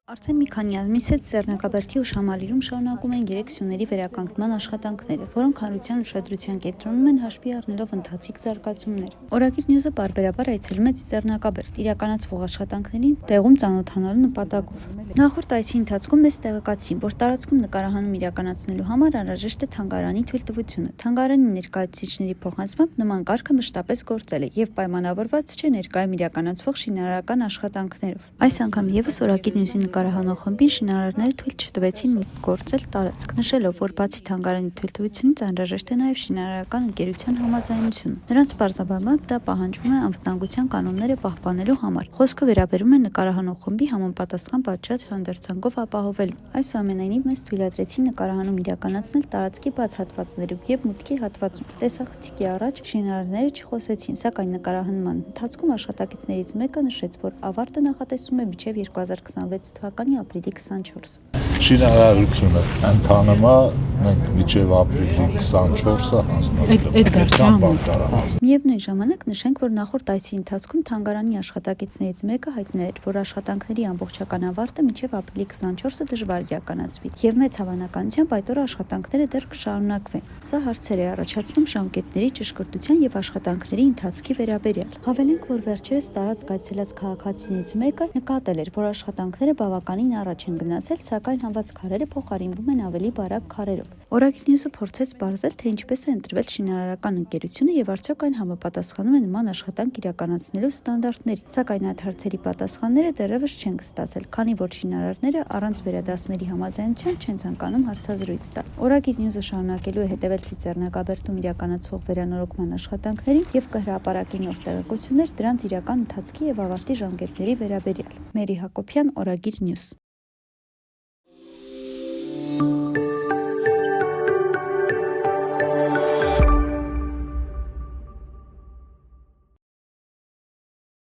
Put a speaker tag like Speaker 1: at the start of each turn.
Speaker 1: Արդեն մի քանի ամիս է Ձեռնարկաբերդի Ուշամալիրում շարունակում են 3 սյուների վերականգնման աշխատանքները, որոնք հանրության ուշադրության կենտրոնում են հաշվի առնելով ընթացիկ զարգացումներ։ Օրագիր Նյուզը պարբերաբար այցելում է Ձեռնարկաբերդ իրականացվող աշխատանքներին տեղում ծանոթանալու նպատակով։ Նախորդ այցի ընթացքում մեզ տեղեկացրին, որ տարածքում նկարահանում իրականացնելու համար անհրաժեշտ է թանգարանի թույլտվությունը։ Թանգարանի ներկայացուցիչների փոխանցմամբ նման կարգը մշտապես գործել է եւ պայմանավորված չէ ներկայում իրականացվող շինարարական աշխատանքներով։ Այս անգամ եւս Օրագիր Նյուզի նկարահանող խմբին շինարարները թույլ չտվեցին գործել տարածք, նշելով, որ բացի թանգարանի թույլտվությունից անհրաժեշտ է նաև շինարարական ընկերության համաձայնությունը։ Նրանց պարզաբանությամբ դա պահանջվում է անվտանգության կանոնները պահպանելու համար։ Խոսքը վերաբերում է նկարահանող խմբի համապատասխան պատշաճ հանդերձանքով ապահովելու։ Այսուամենայնիվ մեզ թույլատրեցին նկարահանում իրականացնել տարածքի բաց հատվածներում եւ մուտքի հատվածում։ Տեսախցիկի առաջ շինարարները չխոսեցին, սակայն նկարահանման ընթացքում աշխատակիցներից մեկը նշեց, որ ավարտը նախատեսվում է մինչև 2026 թվականի ապրիլի 24-ը։
Speaker 2: Շինարարությունը ընթանում է մենք մինչև ապրիլի 24-ը հանձնարարել։
Speaker 1: Միևնույն ժամանակ նշենք, որ նախորդ այցի ընթացքում թանգարանի աշխատակիցներից մեկը հայտնել, որ աշխատանքների ամբողջական ավարտը մինչև ապրիլի 24-ը դժվար իրականացվի եւ մեծ հավանականությամբ այդ օրը աշխատանքները դեռ կշարունակվեն։ Սա հարցեր է առաջացնում ժամկետների ճշգրտության եւ աշխատանքների ընթացքի վերաբերյալ։ Հավելենք, որ վերջերս տարածք այցելած քաղաքացիներից մեկը նկատել էր, որ աշխատանքները բավականին առաջ են գնացել, սակայն հանված քարերը փոխարինվում են ավելի բարակ քարերով։ Օրագիր Նյուզը փորձեց բարձել, թե ինչպես է ընտրվել շինարարական ընկերությունը եւ արդյոք այն համապատասխանում է նման աշխատանք իրականացնելու ստանդարտների, սակայն այդ հարցերի պատասխանները դեռևս չեն ստացել, քանի որ շինարարները առանց վերադասների համաձայնության չեն ցանկանում հարցազրույց տալ։ Օրագիր Նյուզը շարունակելու է հետևել Ձեռնարկաբերդում իրականացվող վերանորոգման աշխատանքներին եւ կհրապարակի նոր տեղեկություններ դրանց իրական ընթացքի եւ ավարտի ժամկետների վերաբերյալ։ Մերի Հակոբյան, Օրագիր Նյուզ։